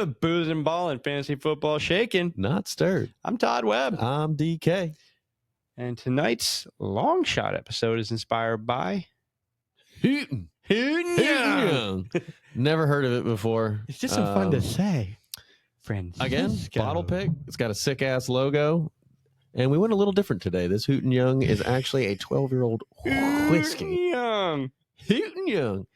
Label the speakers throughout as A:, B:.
A: Booze and ball and fantasy football shaking.
B: Not stirred.
A: I'm Todd Webb.
B: I'm DK.
A: And tonight's long shot episode is inspired by
B: Hooten Young. Never heard of it before.
A: It's just so fun to say. Friends.
B: Again, bottle pick. It's got a sick ass logo. And we went a little different today. This Hooten Young is actually a 12-year-old whiskey.
A: Young.
B: Hooten Young.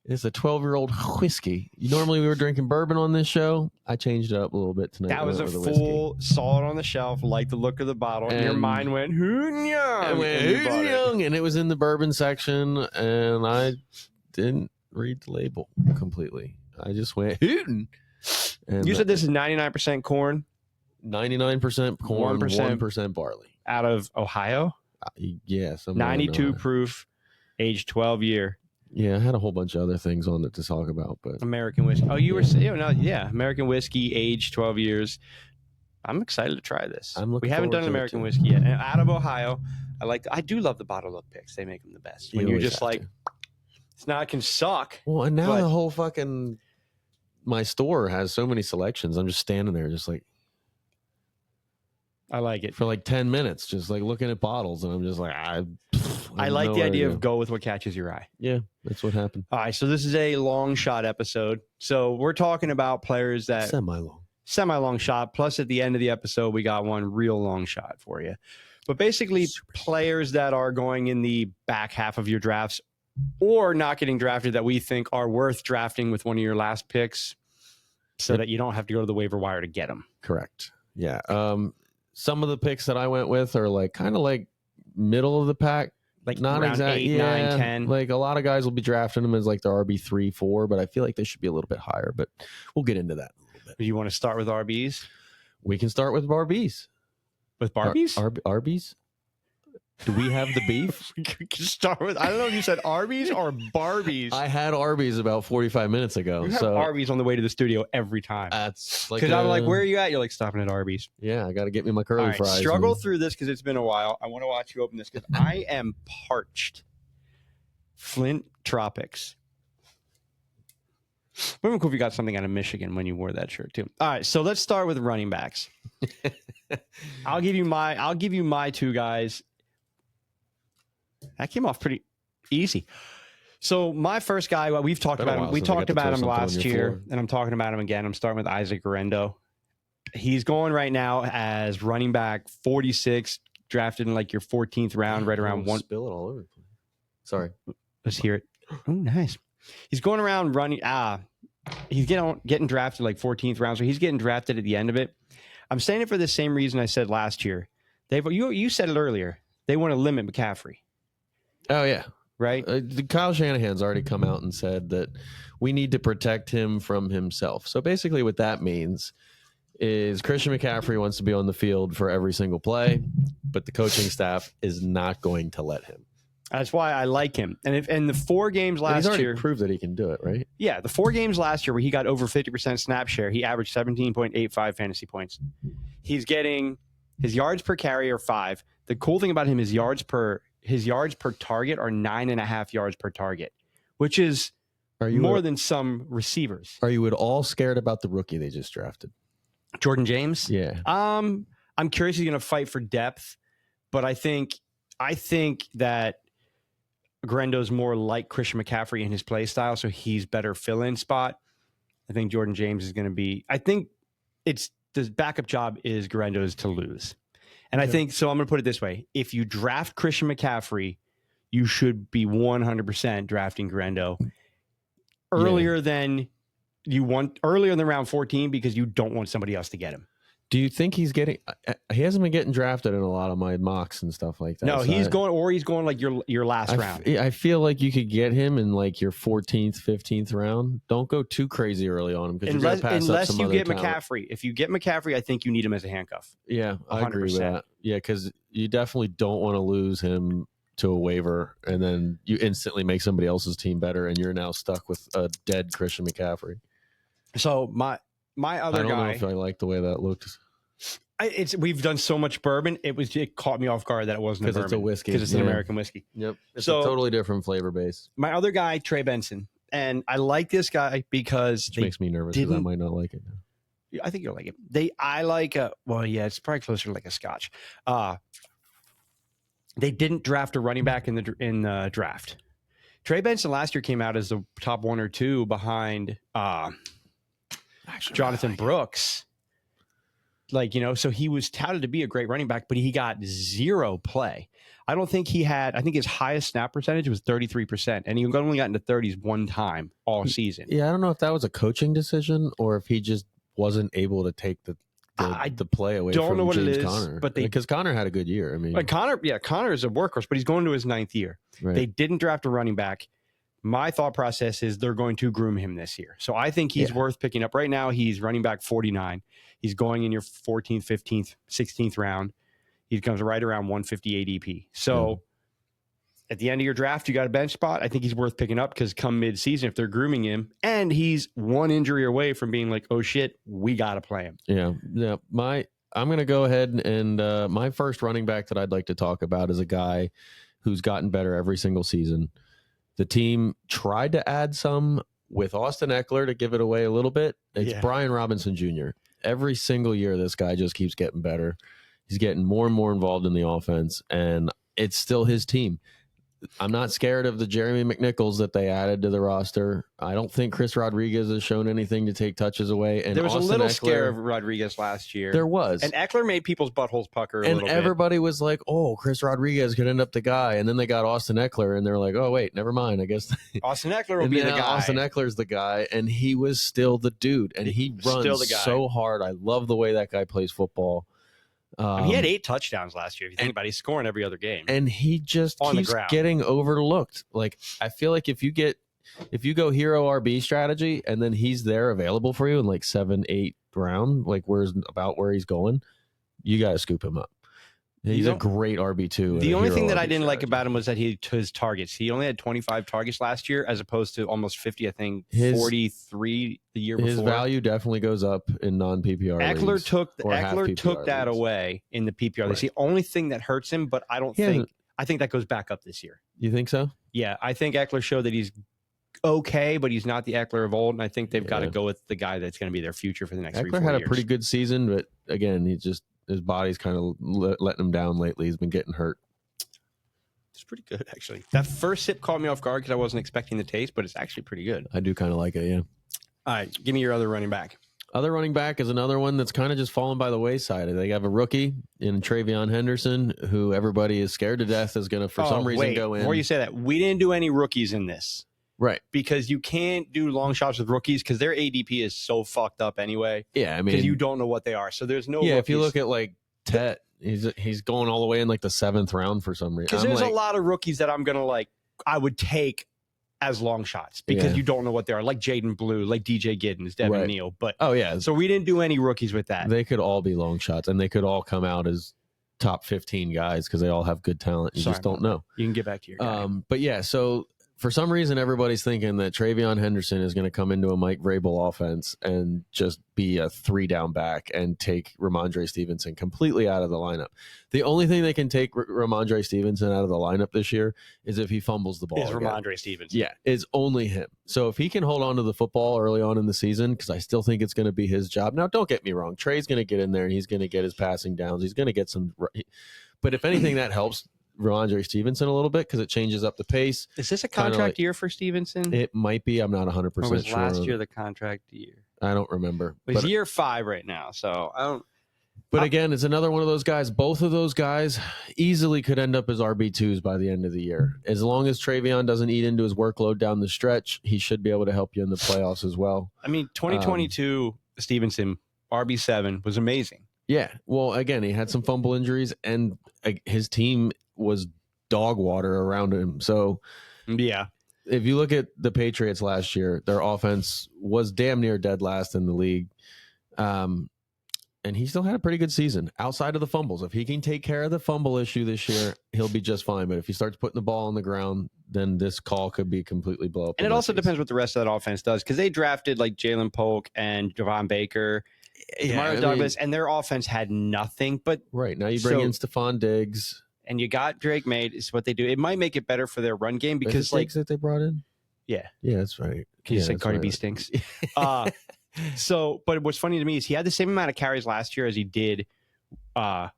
B: It's a 12-year-old whiskey. Normally we were drinking bourbon on this show. I changed it up a little bit tonight.
A: That was a full, saw it on the shelf, liked the look of the bottle, and your mind went, Hooten Young.
B: I went, Hooten Young, and it was in the bourbon section, and I didn't read the label completely. I just went, Hooten. And
A: you said this is 99% corn?
B: 99% corn, 1% barley.
A: Out of Ohio?
B: Yeah.
A: 92 proof, age 12 year.
B: Yeah, I had a whole bunch of other things on it to talk about, but
A: American whiskey. Oh, you were saying, yeah, American whiskey, age 12 years. I'm excited to try this. We haven't done an American whiskey yet. And out of Ohio, I do love the bottle up picks. They make them the best. When you're just like, it's not, it can suck.
B: Well, and now the whole fucking, my store has so many selections. I'm just standing there just like,
A: I like it.
B: For like 10 minutes, just like looking at bottles, and I'm just like,
A: I like the idea of go with what catches your eye.
B: Yeah, that's what happened.
A: All right, so this is a long shot episode. So we're talking about players that semi-long shot. Plus, at the end of the episode, we got one real long shot for you. But basically, players that are going in the back half of your drafts or not getting drafted that we think are worth drafting with one of your last picks, so that you don't have to go to the waiver wire to get them.
B: Correct. Yeah. Some of the picks that I went with are like kind of like middle of the pack.
A: Like not exactly 8, 9, 10.
B: Like a lot of guys will be drafting them as like their RB3, 4, but I feel like they should be a little bit higher. But we'll get into that a little bit.
A: You want to start with RBs?
B: We can start with Barbies.
A: With Barbies?
B: Arby's? Do we have the beef?
A: We can start with, I don't know if you said Arby's or Barbies.
B: I had Arby's about 45 minutes ago.
A: You have Arby's on the way to the studio every time.
B: That's like,
A: because I'm like, where are you at? You're like, stopping at Arby's.
B: Yeah, I got to get me my curly fries.
A: Struggle through this because it's been a while. I want to watch you open this because I am parched. Flint Tropics. Would be cool if you got something out of Michigan when you wore that shirt too. All right, so let's start with running backs. I'll give you my two guys. That came off pretty easy. So my first guy, we've talked about him. We talked about him last year, and I'm talking about him again. I'm starting with Isaac Guerendo. He's going right now as running back 46, drafted in like your 14th round, right around one.
B: Spill it all over. Sorry.
A: Let's hear it. Oh, nice. He's going around running. He's getting drafted like 14th round, so he's getting drafted at the end of it. I'm saying it for the same reason I said last year. You said it earlier. They want to limit McCaffrey.
B: Oh, yeah.
A: Right?
B: Kyle Shanahan's already come out and said that we need to protect him from himself. So basically what that means is Christian McCaffrey wants to be on the field for every single play, but the coaching staff is not going to let him.
A: That's why I like him. And the 4 games last year...
B: He's already proved that he can do it, right?
A: Yeah, the 4 games last year where he got over 50% snap share, he averaged 17.85 fantasy points. He's getting... His yards per carry are 5. The cool thing about him is his yards per target are 9.5 yards per target, which is more than some receivers.
B: Are you at all scared about the rookie they just drafted?
A: Jordan James?
B: Yeah.
A: I'm curious he's going to fight for depth, but I think that Guerendo's more like Christian McCaffrey in his play style, so he's better fill-in spot. I think Jordan James is going to be... I think the backup job is Guerendo's to lose. And I think, so I'm going to put it this way. If you draft Christian McCaffrey, you should be 100% drafting Guerendo earlier than round 14 because you don't want somebody else to get him.
B: Do you think he hasn't been getting drafted in a lot of my mocks and stuff like that?
A: No, so he's going like your last round.
B: I feel like you could get him in like your 14th, 15th round. Don't go too crazy early on him because unless
A: you get McCaffrey. If you get McCaffrey, I think you need him as a handcuff.
B: Yeah, I agree with that. Yeah, because you definitely don't want to lose him to a waiver and then you instantly make somebody else's team better and you're now stuck with a dead Christian McCaffrey.
A: So my other guy.
B: I don't know if I like the way that looked.
A: We've done so much bourbon. It caught me off guard that it wasn't
B: because it's a whiskey.
A: Because it's an American whiskey.
B: Yep. It's a totally different flavor base.
A: My other guy, Trey Benson, and I like this guy because
B: which makes me nervous because I might not like it.
A: I think you'll like it. It's probably closer to like a Scotch. They didn't draft a running back in the draft. Trey Benson last year came out as the top 1 or 2 behind Jonathan Brooks. So he was touted to be a great running back, but he got 0 play. I think his highest snap percentage was 33%, and he only got into 30s one time all season.
B: Yeah, I don't know if that was a coaching decision or if he just wasn't able to take the play away from James Conner. Because Conner had a good year. I mean,
A: Conner is a workhorse, but he's going to his 9th year.
B: Right.
A: They didn't draft a running back. My thought process is they're going to groom him this year. So I think he's worth picking up. Right now, he's running back 49. He's going in your 14th, 15th, 16th round. He comes right around 150 ADP. So at the end of your draft, you got a bench spot. I think he's worth picking up because come mid-season, if they're grooming him, and he's one injury away from being like, oh shit, we got to play him.
B: Yeah. I'm going to go ahead and my first running back that I'd like to talk about is a guy who's gotten better every single season. The team tried to add some with Austin Eckler to give it away a little bit. It's Brian Robinson Jr. Every single year, this guy just keeps getting better. He's getting more and more involved in the offense, and it's still his team. I'm not scared of the Jeremy McNichols that they added to the roster. I don't think Chris Rodriguez has shown anything to take touches away. And
A: there was
B: Austin
A: a little
B: Eckler,
A: scare of Rodriguez last year.
B: There was.
A: And Eckler made people's buttholes pucker a
B: and
A: little bit.
B: And everybody was like, oh, Chris Rodriguez could end up the guy. And then they got Austin Eckler, and they're like, oh, wait, never mind. I guess
A: Austin Eckler will be the guy.
B: Austin Eckler's the guy, and he was still the dude. And he runs so hard. I love the way that guy plays football.
A: He had 8 touchdowns last year. If you think about it, he's scoring every other game,
B: and he just keeps getting overlooked. Like, I feel like if you go hero RB strategy, and then he's there available for you in like 7, 8 round, like where he's going, you got to scoop him up. He's a great RB2.
A: The only thing that I didn't like about him was that his targets. He only had 25 targets last year as opposed to almost 50, I think, 43 the year before.
B: His value definitely goes up in non-PPR
A: Eckler
B: leagues.
A: Eckler took that away in the PPR. Right. That's the only thing that hurts him, but I think that goes back up this year.
B: You think so?
A: Yeah, I think Eckler showed that he's okay, but he's not the Eckler of old, and I think they've got to go with the guy that's going to be their future for the next 3-4 years.
B: Eckler had a pretty good season, but again, his body's kind of letting him down lately. He's been getting hurt.
A: It's pretty good, actually. That first sip caught me off guard because I wasn't expecting the taste, but it's actually pretty good.
B: I do kind of like it, yeah.
A: All right, give me your other running back.
B: Other running back is another one that's kind of just fallen by the wayside. They have a rookie in Travion Henderson, who everybody is scared to death is going to, for some reason, go in.
A: Before you say that, we didn't do any rookies in this.
B: Right.
A: Because you can't do long shots with rookies because their ADP is so fucked up anyway.
B: Yeah, I mean,
A: because you don't know what they are. So there's no
B: rookies.
A: If
B: you look at like Tet, he's going all the way in like the 7th round for some reason.
A: Because there's a lot of rookies that I would take as long shots because you don't know what they are, like Jaden Blue, like DJ Giddens, Devin Neal. But so we didn't do any rookies with that.
B: They could all be long shots, and they could all come out as top 15 guys because they all have good talent. You just don't know.
A: You can get back to your guy.
B: But yeah, so for some reason, everybody's thinking that Travion Henderson is going to come into a Mike Vrabel offense and just be a 3-down back and take Ramondre Stevenson completely out of the lineup. The only thing they can take Ramondre Stevenson out of the lineup this year is if he fumbles the ball.
A: Is Ramondre Stevenson.
B: Yeah, it's only him. So if he can hold on to the football early on in the season, because I still think it's going to be his job. Now, don't get me wrong. Trey's going to get in there and he's going to get his passing downs. He's going to get some. But if anything, that helps Ramondre Stevenson a little bit because it changes up the pace.
A: Is this a contract year for Stevenson?
B: It might be. I'm not 100% sure.
A: Was last year the contract year?
B: I don't remember.
A: It's year 5 right now, so I don't.
B: But again, it's another one of those guys. Both of those guys easily could end up as RB2s by the end of the year. As long as Travion doesn't eat into his workload down the stretch, he should be able to help you in the playoffs as well.
A: I mean, 2022 Stevenson, RB7, was amazing.
B: Yeah. Well, again, he had some fumble injuries, and his team was dog water around him. So,
A: yeah.
B: If you look at the Patriots last year, their offense was damn near dead last in the league. And he still had a pretty good season outside of the fumbles. If he can take care of the fumble issue this year, he'll be just fine. But if he starts putting the ball on the ground, then this call could be completely blow up.
A: And it also depends what the rest of that offense does, because they drafted like Jalen Polk and Javon Baker, Demario Douglas, and their offense had nothing. But
B: right now you bring in Stephon Diggs.
A: And you got Drake May. Is what they do. It might make it better for their run game because
B: Diggs that they brought in.
A: Yeah,
B: that's right.
A: Because you said Cardi B stinks. So, but what's funny to me is he had the same amount of carries last year as he did, right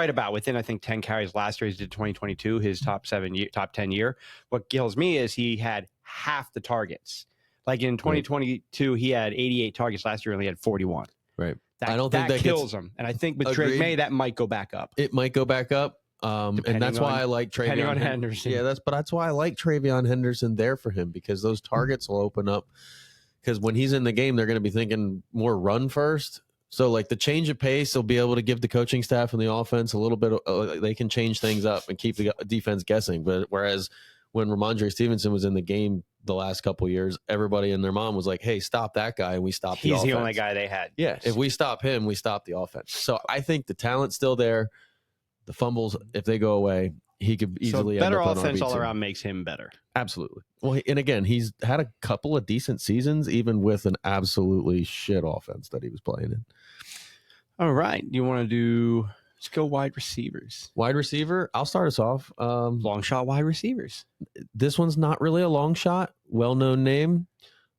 A: about within, I think, 10 carries last year as he did 2022, his top 10 year. What kills me is he had half the targets. Like in 2022, he had 88 targets. Last year, he only had 41.
B: Right.
A: I
B: don't think that
A: kills him. And I think with Drake May, that might go back up.
B: It might go back up. And that's why I like Travion
A: Henderson.
B: Yeah, that's why I like Travion Henderson there for him, because those targets will open up. Because when he's in the game, they're going to be thinking more run first. So like the change of pace will be able to give the coaching staff and the offense a little bit. They can change things up and keep the defense guessing. But whereas when Ramondre Stevenson was in the game the last couple of years, everybody and their mom was like, "Hey, stop that guy," and we stopped.
A: He's
B: the
A: the only guy they had.
B: Yeah, if we stop him, we stop the offense. So I think the talent's still there. The fumbles, if they go away, he could easily
A: better
B: end up
A: offense
B: on
A: all
B: RB2.
A: around makes him better.
B: Absolutely. Well, and again, he's had a couple of decent seasons, even with an absolutely shit offense that he was playing in.
A: All right, you want to do? Let's go wide receivers.
B: Wide receiver, I'll start us off.
A: Long shot wide receivers.
B: This one's not really a long shot. Well-known name.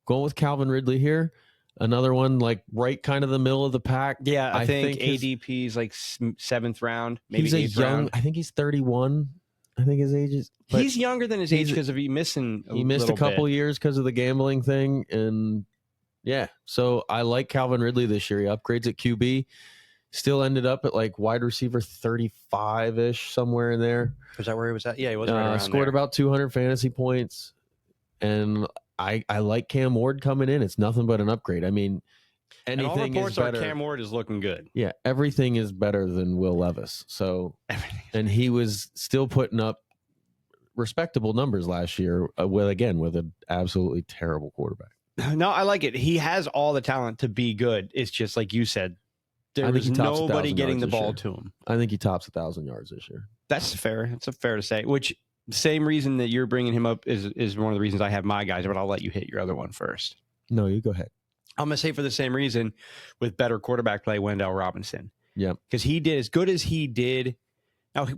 B: Going with Calvin Ridley here. Another one, like right kind of the middle of the pack.
A: Yeah, I think ADP is like 7th round. Maybe
B: he's a young.
A: round.
B: I think he's 31. I think his age is.
A: He's younger than his age because of he missed a
B: couple years because of the gambling thing, and yeah. So I like Calvin Ridley this year. He upgrades at QB. Still ended up at like wide receiver 35-ish, somewhere in there.
A: Was that where he was at? Yeah, he was right around
B: scored
A: there.
B: about 200 fantasy points, and I like Cam Ward coming in. It's nothing but an upgrade. I mean, anything
A: and all reports
B: is better.
A: are Cam Ward is looking good.
B: Yeah, everything is better than Will Levis. So, and he was still putting up respectable numbers last year with an absolutely terrible quarterback.
A: No, I like it. He has all the talent to be good. It's just like you said, there was nobody getting the ball to him.
B: I think he tops 1,000 yards this year.
A: That's fair. It's fair to say. Which same reason that you're bringing him up is one of the reasons I have my guys, but I'll let you hit your other one first.
B: No, you go ahead.
A: I'm going to say for the same reason with better quarterback play, Wendell Robinson.
B: Yeah.
A: Because he did as good as he did. Now, he's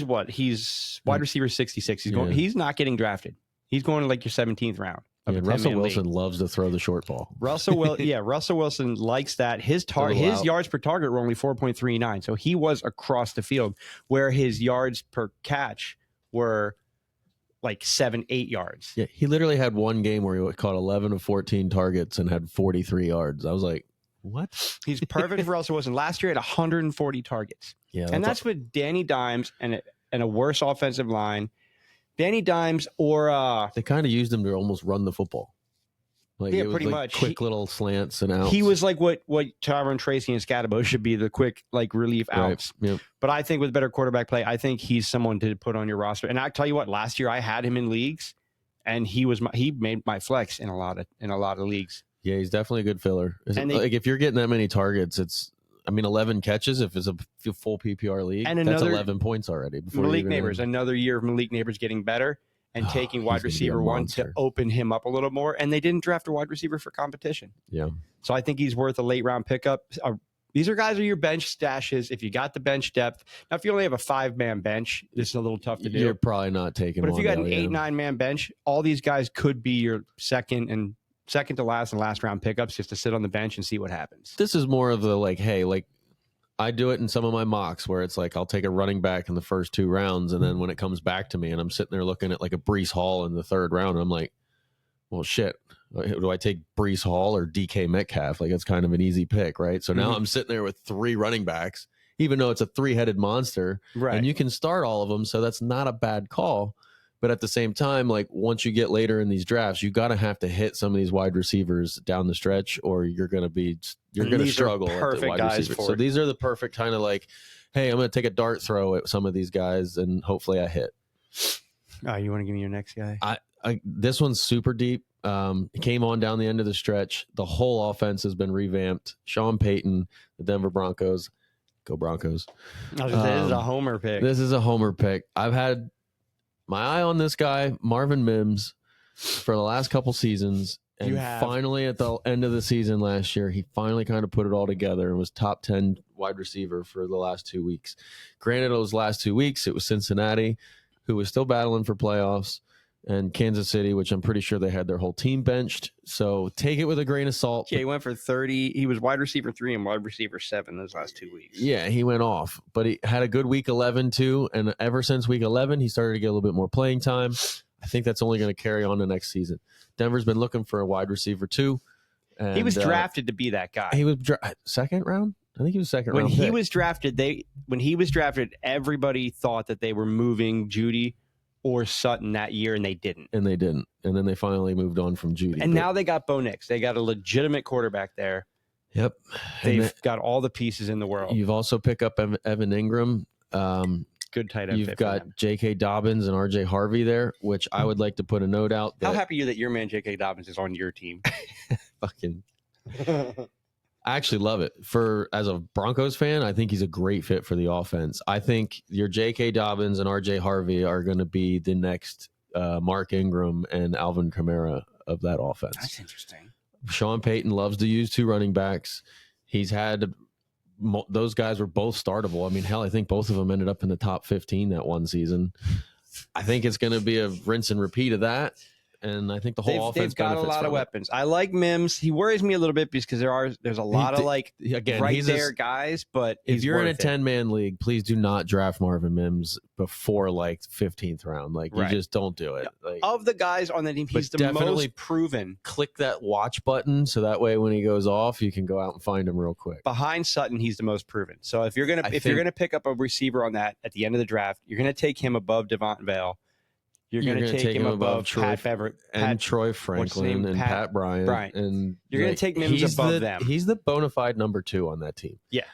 A: wide receiver 66. He's not getting drafted. He's going to like your 17th round.
B: Russell Wilson loves to throw the short ball.
A: Russell Wilson likes that. His yards per target were only 4.39, so he was across the field, where his yards per catch were like 7-8 yards.
B: Yeah, he literally had one game where he caught 11 of 14 targets and had 43 yards. I was like, what?
A: He's perfect for Russell Wilson. Last year, at 140 targets.
B: Yeah,
A: and that's with Danny Dimes and a worse offensive line. Danny Dimes or
B: they kind of used him to almost run the football. Like,
A: yeah,
B: it was
A: pretty
B: like
A: much
B: quick little slants and outs.
A: He was like what Tyron Tracy and Scatabo should be, the quick like relief outs.
B: Right. Yep.
A: But I think with better quarterback play, I think he's someone to put on your roster. And I tell you what, last year I had him in leagues, and he made my flex in a lot of leagues.
B: Yeah, he's definitely a good filler. Like if you're getting that many targets, 11 catches if it's a full PPR league, and that's 11 points already.
A: Malik Neighbors, another year of Malik Neighbors getting better and taking wide receiver one to open him up a little more. And they didn't draft a wide receiver for competition.
B: Yeah.
A: So I think he's worth a late round pickup. These are guys are your bench stashes if you got the bench depth. Now, if you only have a 5-man bench, this is a little tough to do.
B: You're probably not taking.
A: But if you got an 8-9-man bench, all these guys could be your second to last and last round pickups, just to sit on the bench and see what happens.
B: This is more of the I do it in some of my mocks where it's like I'll take a running back in the first 2 rounds, and then when it comes back to me and I'm sitting there looking at like a Breece Hall in the 3rd round, I'm like, well, shit. Do I take Breece Hall or DK Metcalf? Like, it's kind of an easy pick, right? So now I'm sitting there with 3 running backs, even though it's a 3-headed monster,
A: right?
B: And you can start all of them, so that's not a bad call. But at the same time, like once you get later in these drafts, you got to have to hit some of these wide receivers down the stretch, or you're going to struggle at the wide receivers. So these are the perfect kind of like, hey, I'm going to take a dart throw at some of these guys, and hopefully I hit.
A: Oh, you want to give me your next guy?
B: This one's super deep. It came on down the end of the stretch. The whole offense has been revamped. Sean Payton, the Denver Broncos. Go Broncos.
A: This is a homer pick.
B: This is a homer pick. I've had my eye on this guy, Marvin Mims, for the last couple seasons. And finally, at the end of the season last year, he finally kind of put it all together and was top 10 wide receiver for the last 2 weeks. Granted, those last 2 weeks, it was Cincinnati, who was still battling for playoffs. and Kansas City, which I'm pretty sure they had their whole team benched. So take it with a grain of salt.
A: Yeah, he went for 30. He was wide receiver 3 and wide receiver 7 those last 2 weeks.
B: Yeah, he went off, but he had a good week 11 too. And ever since week 11, he started to get a little bit more playing time. I think that's only going to carry on the next season. Denver's been looking for a wide receiver too. And,
A: he was drafted to be that guy.
B: He was second round. I think he was second
A: when
B: round.
A: He
B: pick.
A: was drafted. When he was drafted, everybody thought that they were moving Judy or Sutton that year, and they didn't.
B: And then they finally moved on from Judy.
A: And now they got Bo Nix. They got a legitimate quarterback there.
B: Yep.
A: They've got all the pieces in the world.
B: You've also picked up Evan Ingram.
A: Good tight end.
B: You've got J.K. Dobbins and R.J. Harvey there, which I would like to put a note out.
A: How happy are you that your man J.K. Dobbins is on your team?
B: Fucking. I actually love it. As a Broncos fan, I think he's a great fit for the offense. I think your J.K. Dobbins and R.J. Harvey are going to be the next Mark Ingram and Alvin Kamara of that offense.
A: That's interesting.
B: Sean Payton loves to use 2 running backs. He's had those guys were both startable. I mean, hell, I think both of them ended up in the top 15 that one season. I think it's going to be a rinse and repeat of that. And I think the whole offense
A: they've got a lot of weapons. I like Mims. He worries me a little bit because there's a lot of guys. But
B: if you're in a 10-man league, please do not draft Marvin Mims before like 15th round. Like you just don't do it.
A: Yeah.
B: Like,
A: of the guys on the team, he's the most proven.
B: Click that watch button so that way when he goes off, you can go out and find him real quick.
A: Behind Sutton, he's the most proven. So if you're gonna pick up a receiver on that at the end of the draft, you're gonna take him above Devont Vale. You're going to take him above Troy
B: Franklin and Pat Bryant. And
A: you're going to take Mims above them.
B: He's the bona fide number 2 on that team.
A: Yeah.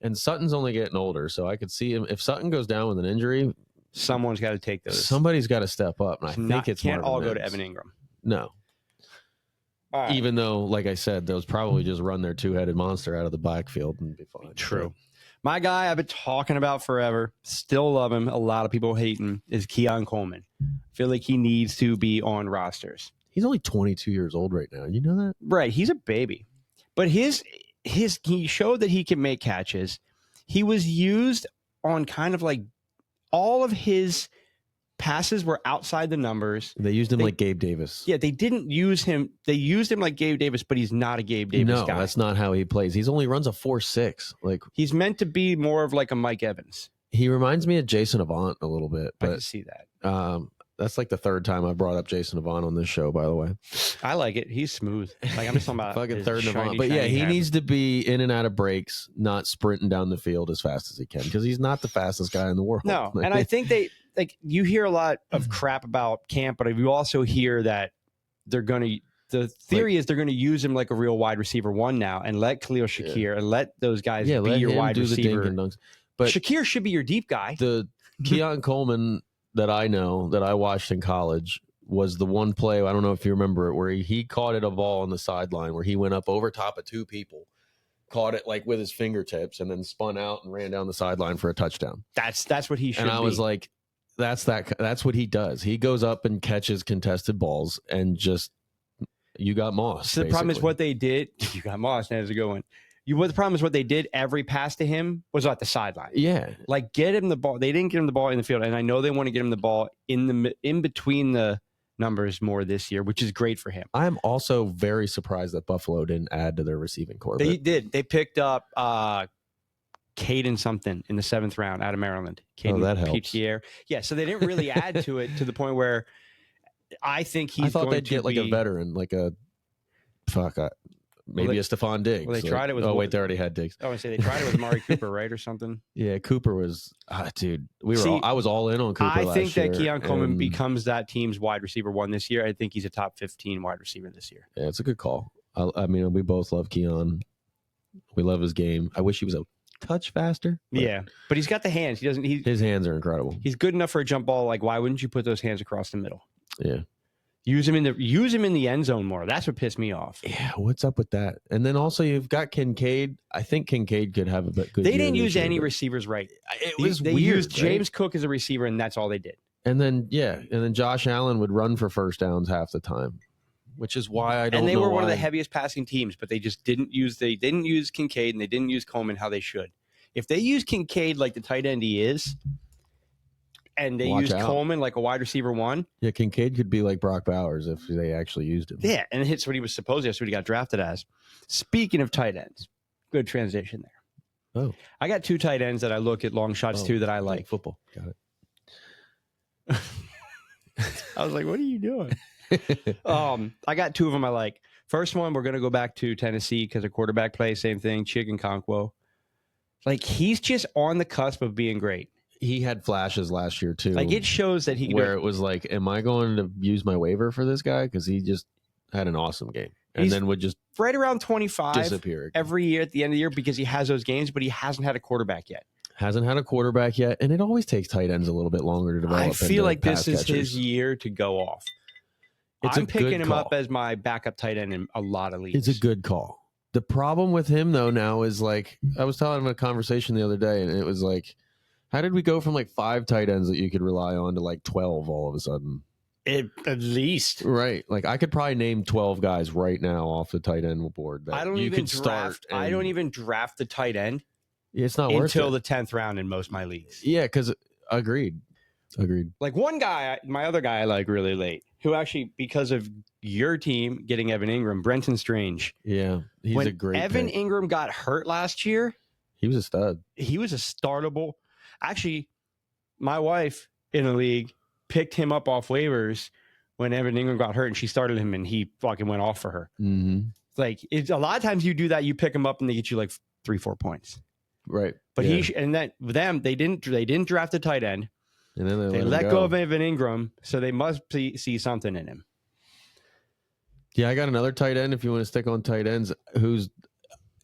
B: And Sutton's only getting older, so I could see him. If Sutton goes down with an injury,
A: someone's got to take those.
B: Somebody's got to step up. And I think it's
A: can't all
B: Mims.
A: Go to Evan Ingram.
B: No. Right. Even though, like I said, those probably just run their 2-headed monster out of the backfield and be fine.
A: True. My guy I've been talking about forever, still love him. A lot of people hate him, is Keon Coleman. I feel like he needs to be on rosters.
B: He's only 22 years old right now. You know that?
A: Right. He's a baby. But he showed that he can make catches. He was used on kind of like all of his passes were outside the numbers.
B: They used him like Gabe Davis.
A: Yeah, they didn't use him. They used him like Gabe Davis, but he's not a Gabe Davis guy.
B: No, that's not how he plays. He's only runs a 4.6. Like
A: he's meant to be more of like a Mike Evans.
B: He reminds me of Jason Avant a little bit. But,
A: I can see that.
B: That's like the 3rd time I brought up Jason Avant on this show, by the way.
A: I like it. He's smooth. Like I'm just talking about
B: fucking third Avant. But yeah, he needs to be in and out of breaks, not sprinting down the field as fast as he can because he's not the fastest guy in the world.
A: No, and I think you hear a lot of crap about Camp, but you also hear that the theory is they're going to use him like a real wide receiver 1 now and let Khalil Shakir and let those guys be your wide receiver. But Shakir should be your deep guy.
B: The Keon Coleman that I know that I watched in college was the one play, I don't know if you remember it, where he caught a ball on the sideline where he went up over top of 2 people, caught it like with his fingertips and then spun out and ran down the sideline for a touchdown.
A: That's what he should be.
B: And I was like, that's what he does. He goes up and catches contested balls and just you got Moss.
A: So the problem is what they did. You got Moss. There's a good one. The problem is what they did. Every pass to him was at the sideline.
B: Yeah,
A: like get him the ball. They didn't get him the ball in the field, and I know they want to get him the ball in between the numbers more this year, which is great for him.
B: I'm also very surprised that Buffalo didn't add to their receiving corps.
A: They did. They picked up Caden something in the 7th round out of Maryland. Caden
B: that helps.
A: Pierre. Yeah, so they didn't really add to it to the point where I think he's.
B: I thought they'd get like a veteran, like a maybe a Stephon Diggs.
A: Well, they tried it with.
B: Oh wait, they already had Diggs.
A: Oh, I say they tried it with Amari Cooper, right, or something.
B: Yeah, Cooper was. Dude, I was all in on Cooper.
A: I think that Keon Coleman becomes that team's wide receiver 1 this year. I think he's a top 15 wide receiver this year.
B: Yeah, it's a good call. I mean, we both love Keon. We love his game. I wish he was a touch faster.
A: But he's got the hands.
B: His hands are incredible.
A: He's good enough for a jump ball. Like, why wouldn't you put those hands across the middle?
B: Yeah.
A: Use him in the end zone more. That's what pissed me off.
B: Yeah, what's up with that? And then also you've got Kincaid. I think Kincaid could have a bit good.
A: They didn't use any receivers right. They
B: weird,
A: used James Cook as a receiver, and that's all they did.
B: And then Josh Allen would run for first downs half the time, which is why I don't.
A: And they
B: know
A: were
B: why.
A: one of the heaviest passing teams, but they just didn't use Kincaid and they didn't use Coleman how they should. If they use Kincaid like the tight end he is, and they
B: Watch
A: used
B: out.
A: Coleman like a wide receiver 1.
B: Yeah, Kincaid could be like Brock Bowers if they actually used him.
A: Yeah, and it's what he was supposed to. That's what he got drafted as. Speaking of tight ends, good transition there.
B: Oh,
A: I got 2 tight ends that I look at long shots too that I like.
B: Football. Got it.
A: I was like, what are you doing? I got 2 of them I like. First one, we're going to go back to Tennessee because of quarterback play. Same thing, Chicken-Conquo. Like, he's just on the cusp of being great.
B: He had flashes last year too.
A: Like, it shows that he can
B: where it was like, am I going to use my waiver for this guy? Because he just had an awesome game and then would just
A: right around 25
B: disappear again.
A: Every year at the end of the year because he has those games, but he hasn't had a quarterback yet.
B: Hasn't had a quarterback yet, and it always takes tight ends a little bit longer to develop.
A: I feel like this is
B: catchers.
A: his year to go off. I'm picking him up as my backup tight end in a lot of leagues.
B: It's a good call. The problem with him, though, now is like, I was telling him a conversation the other day, and it was like, how did we go from like 5 tight ends that you could rely on to like 12 all of a sudden?
A: At least.
B: Right. Like, I could probably name 12 guys right now off the tight end board that
A: I don't
B: you
A: even
B: could start.
A: I don't even draft the tight end
B: It's not worth
A: until
B: it.
A: the 10th round in most of my leagues.
B: Yeah, because agreed.
A: Like one guy, my other guy I like really late, who actually, because of your team getting Evan Ingram, Brenton Strange.
B: Yeah, he's
A: when
B: a great
A: Evan
B: pick.
A: Ingram got hurt last year,
B: He was a stud.
A: he was a startable. Actually, my wife in the league picked him up off waivers when Evan Ingram got hurt, and she started him, and he fucking went off for her.
B: Mm-hmm.
A: It's like a lot of times you do that, you pick him up, and they get you like 3-4 points.
B: Right,
A: But and then with them, they didn't draft a tight end.
B: and then
A: They let go of Evan Ingram, so they must see something in him.
B: Yeah, I got another tight end. If you want to stick on tight ends, who's,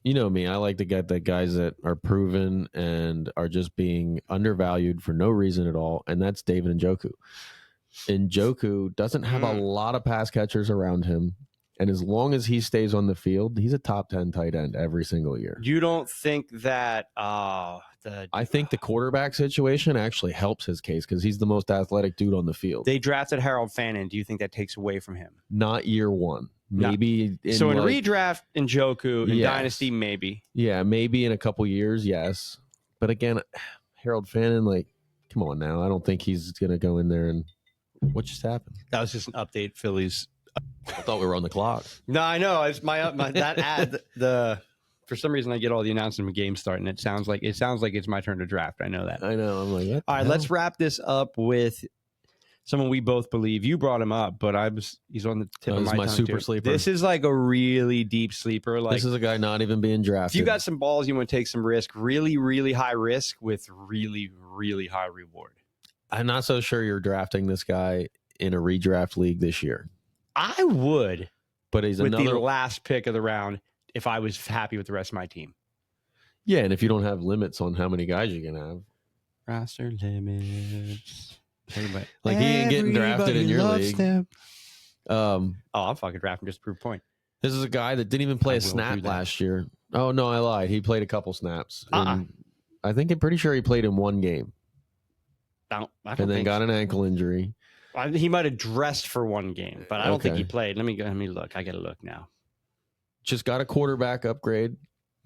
B: you know me, I like to get the guys that are proven and are just being undervalued for no reason at all, and that's David Njoku. Njoku doesn't have a lot of pass catchers around him, and as long as he stays on the field, he's a top 10 tight end every single year.
A: You don't think that
B: I think the quarterback situation actually helps his case because he's the most athletic dude on the field.
A: they drafted Harold Fannin? Do you think that takes away from him?
B: Not year one. Maybe
A: in redraft, Njoku, in Dynasty, maybe.
B: Yeah, maybe in a couple years, yes. But again, Harold Fannin, like, come on now. I don't think he's going to go in there and what just happened?
A: That was just an update, Phillies.
B: I thought we were on the clock.
A: No, I know. It's my that ad. For some reason, I get all the announcement of games starting. It sounds like it's my turn to draft. I know that.
B: I know. I'm like, what
A: all right, let's wrap this up with someone we both believe. You brought him up, but he's on the tip of my tongue
B: super
A: too.
B: sleeper.
A: This is like a really deep sleeper. Like,
B: this is a guy not even being drafted.
A: if you got some balls, you want to take some risk. Really, really high risk with really, really high reward.
B: I'm not so sure you're drafting this guy in a redraft league this year.
A: I would,
B: but he's
A: with
B: another
A: the last pick of the round if I was happy with the rest of my team.
B: Yeah, and if you don't have limits on how many guys you can have.
A: Roster limits. Everybody.
B: Like, he ain't getting drafted in your league.
A: I'm fucking drafting just to prove a point.
B: This is a guy that didn't even play a snap last year. Oh, no, I lied. He played a couple snaps. I'm pretty sure he played in one game.
A: I don't
B: and then
A: think
B: got an ankle injury.
A: He might have dressed for one game, but I don't think he played. Let me look. I got to look now.
B: Just got a quarterback upgrade.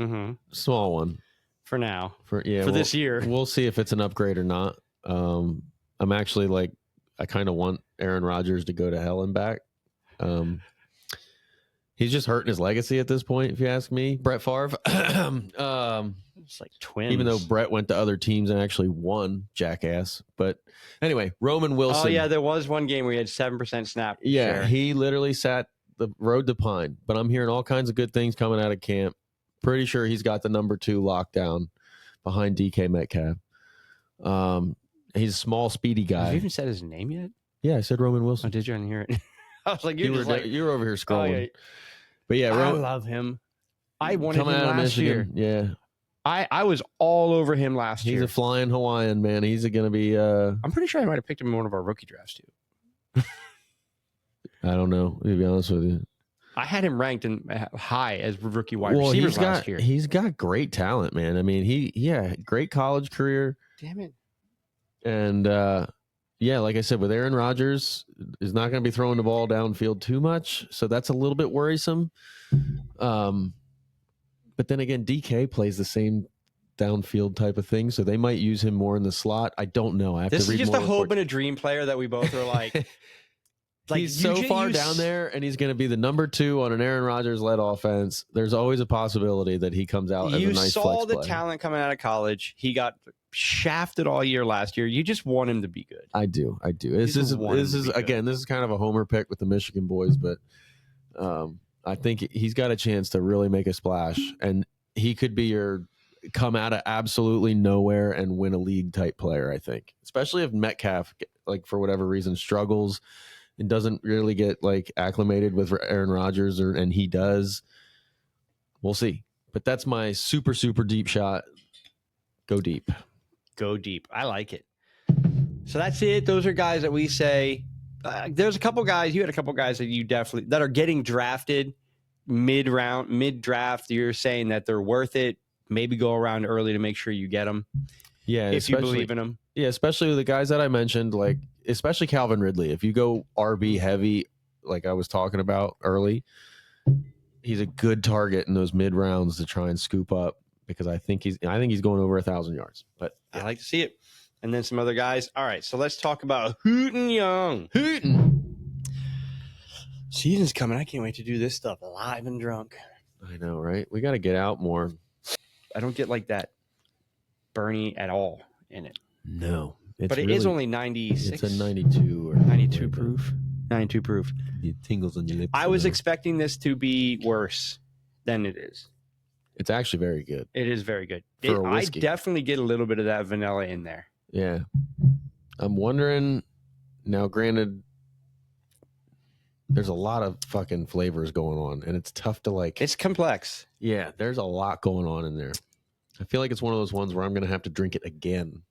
A: Mm-hmm.
B: Small one.
A: For now.
B: For
A: this year.
B: We'll see if it's an upgrade or not. I'm actually like, I kind of want Aaron Rodgers to go to hell and back. He's just hurting his legacy at this point, if you ask me. Brett Favre.
A: It's like twins.
B: Even though Brett went to other teams and actually won, jackass. But anyway, Roman Wilson.
A: Oh, yeah, there was one game where he had 7% snap.
B: Yeah,
A: share.
B: he literally sat the road to Pine. But I'm hearing all kinds of good things coming out of camp. Pretty sure he's got the number 2 lockdown behind DK Metcalf. He's a small, speedy guy.
A: Have you even said his name yet?
B: Yeah, I said Roman
A: Oh,
B: Wilson.
A: did you? I didn't hear it. I was like,
B: You were over here scrolling.
A: Oh, yeah.
B: But yeah,
A: I love him. I wanted him
B: coming out of
A: last year.
B: Michigan. Yeah.
A: I was all over him last year.
B: He's a flying Hawaiian, man. He's going to be...
A: I'm pretty sure I might have picked him in one of our rookie drafts, too.
B: I don't know, to be honest with you.
A: I had him ranked high as rookie wide receivers last year.
B: He's got great talent, man. I mean, great college career.
A: Damn it.
B: And, like I said, with Aaron Rodgers, is not going to be throwing the ball downfield too much. So that's a little bit worrisome. But then again, DK plays the same downfield type of thing. So they might use him more in the slot. I don't know. I have
A: This
B: to read
A: is just
B: more
A: a hope
B: reports.
A: and a dream player that we both are like.
B: He's so far down there, and he's going to be the number 2 on an Aaron Rodgers-led offense. There's always a possibility that he comes out as a nice flex play.
A: You saw the talent coming out of college. He got shafted all year last year. You just want him to be good.
B: I do. This is again, this is kind of a homer pick with the Michigan boys, but I think he's got a chance to really make a splash, and he could be your come out of absolutely nowhere and win a league type player. I think, especially if Metcalf, like for whatever reason, struggles and doesn't really get like acclimated with Aaron Rodgers, and he does. We'll see. But that's my super, super deep shot. Go deep.
A: Go deep. I like it. So that's it. Those are guys that we say. There's a couple guys. You had a couple guys that you definitely that are getting drafted mid-round, mid-draft. You're saying that they're worth it. Maybe go around early to make sure you get them.
B: Yeah,
A: if you believe in them.
B: Yeah, especially with the guys that I mentioned, like especially Calvin Ridley. If you go RB heavy, like I was talking about early, he's a good target in those mid rounds to try and scoop up because I think he's going over 1,000 yards. But
A: I like to see it. And then some other guys. All right, so let's talk about Hooten Young. Season's coming. I can't wait to do this stuff live and drunk.
B: I know, right? We got to get out more.
A: I don't get like that Bernie at all in it.
B: No.
A: But it is only 96.
B: It's a 92 or
A: 92 proof. 92 proof.
B: It tingles on your lips.
A: I was expecting this to be worse than it is.
B: It's actually very good.
A: It is very good.
B: For a
A: I
B: whiskey.
A: definitely get a little bit of that vanilla in there.
B: Yeah. I'm wondering, now granted, there's a lot of fucking flavors going on, and it's tough to like.
A: It's complex.
B: Yeah, there's a lot going on in there. I feel like it's one of those ones where I'm going to have to drink it again.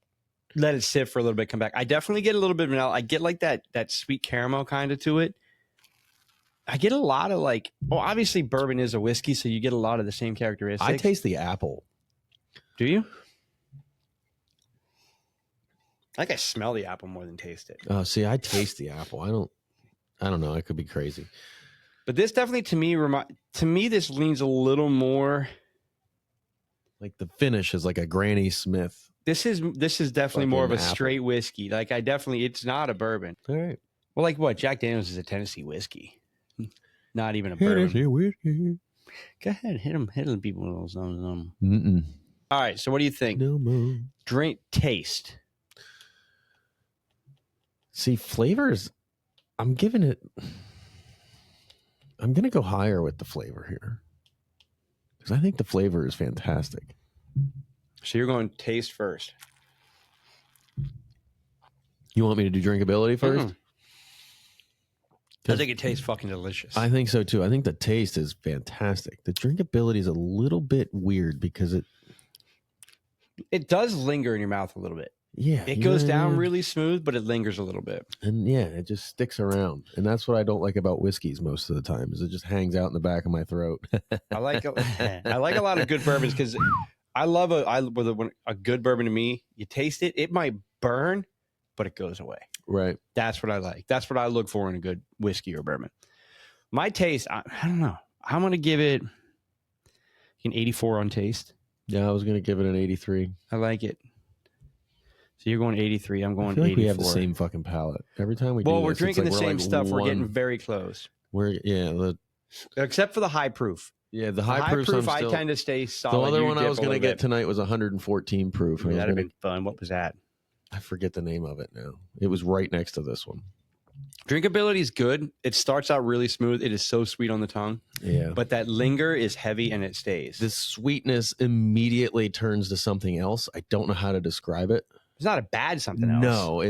A: Let it sit for a little bit, come back. I definitely get a little bit of vanilla. I get like that sweet caramel kind of to it. I get a lot of like, obviously bourbon is a whiskey, so you get a lot of the same characteristics.
B: I taste the apple.
A: Do you? I think I smell the apple more than taste it.
B: Oh, see, I taste the apple. I don't know. I could be crazy.
A: But this definitely, to me, this leans a little more.
B: Like the finish is like a Granny Smith.
A: This is definitely more of a
B: apple.
A: straight whiskey. Like it's not a bourbon.
B: All right.
A: Well, like what? Jack Daniels is a Tennessee whiskey. Not even a bourbon.
B: Tennessee whiskey.
A: Go ahead, hit them people with those numbers.
B: Mm-mm.
A: All right, so what do you think?
B: No more.
A: Drink, taste.
B: See, flavors, I'm going to go higher with the flavor here. Because I think the flavor is fantastic.
A: So you're going taste first.
B: You want me to do drinkability first?
A: Mm-mm. I think it tastes fucking delicious.
B: I think so too. I think the taste is fantastic. The drinkability is a little bit weird because
A: it does linger in your mouth a little bit.
B: Yeah.
A: It goes down really smooth, but it lingers a little bit.
B: And yeah, it just sticks around. And that's what I don't like about whiskeys most of the time is it just hangs out in the back of my throat.
A: I like a lot of good bourbons because I love a good bourbon to me. You taste it, it might burn, but it goes away.
B: Right.
A: That's what I like. That's what I look for in a good whiskey or bourbon. My taste, I don't know. I'm going to give it an 84 on taste.
B: Yeah, I was going to give it an 83.
A: I like it. So you're going 83. I'm going
B: I feel like
A: 84.
B: we have the same fucking palate. Every time we do
A: we're
B: this,
A: drinking
B: it's
A: the
B: like
A: same
B: we're
A: stuff.
B: like
A: We're getting very close. Except for the high proof.
B: Yeah, the high proof
A: I tend to stay solid.
B: The other
A: You
B: one I
A: dip
B: was
A: a
B: going to
A: little
B: get
A: bit.
B: tonight was 114 proof.
A: That'd have been fun. What was that?
B: I forget the name of it now. It was right next to this one.
A: Drinkability is good. It starts out really smooth. It is so sweet on the tongue.
B: Yeah.
A: But that linger is heavy and it stays.
B: The sweetness immediately turns to something else. I don't know how to describe it.
A: It's not a bad something else.
B: No,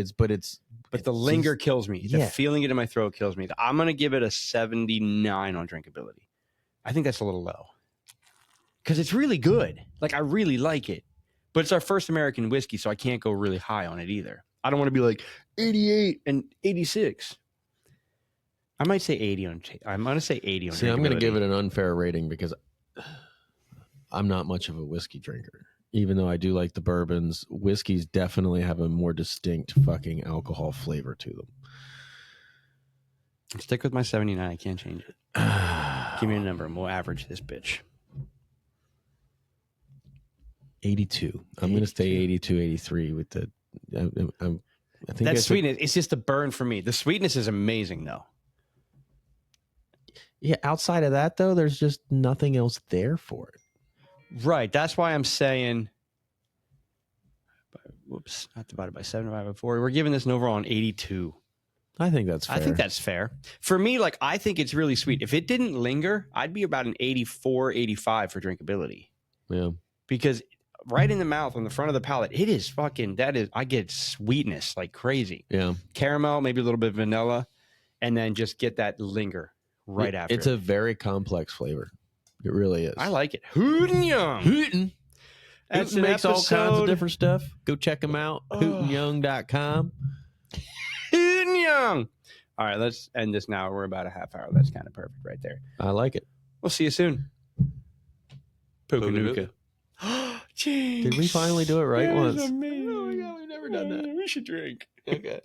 A: But the linger kills me.
B: Yeah.
A: The feeling it in my throat kills me. I'm going to give it a 79 on drinkability. I think that's a little low. Because it's really good. Like, I really like it. But it's our first American whiskey, so I can't go really high on it either. I don't want to be like 88 and 86. I might say 80 on. I'm going to say 80 on.
B: See, I'm going to give it an unfair rating because I'm not much of a whiskey drinker. Even though I do like the bourbons, whiskeys definitely have a more distinct fucking alcohol flavor to them.
A: Stick with my 79. I can't change it. Give me a number and we'll average this bitch.
B: 82. I'm going to stay 82, 83 with the. I think
A: that sweetness. It's just a burn for me. The sweetness is amazing, though.
B: Yeah, outside of that, though, there's just nothing else there for it.
A: Right. That's why I'm saying. Whoops, not divided by 7, divided by 4. We're giving this an overall an 82.
B: I think that's fair.
A: I think that's fair. For me, like, I think it's really sweet. If it didn't linger, I'd be about an 84, 85 for drinkability.
B: Yeah.
A: Because right in the mouth, on the front of the palate, it is fucking, I get sweetness like crazy.
B: Yeah.
A: Caramel, maybe a little bit of vanilla, and then just get that linger right after.
B: It's a very complex flavor. It really is.
A: I like it. Hooten Young.
B: Hooten.
A: That's
B: Hooten makes all kinds of
A: episode.
B: different stuff. Go check them out. HootenYoung.com.
A: Hooten Young. All right, let's end this now. We're about a half hour. That's kind of perfect right there.
B: I like it.
A: We'll see you soon. Pukanuka.
B: Did we finally do it right once?
A: Amazing.
B: Oh my God, we've never done that.
A: We should drink.
B: Okay.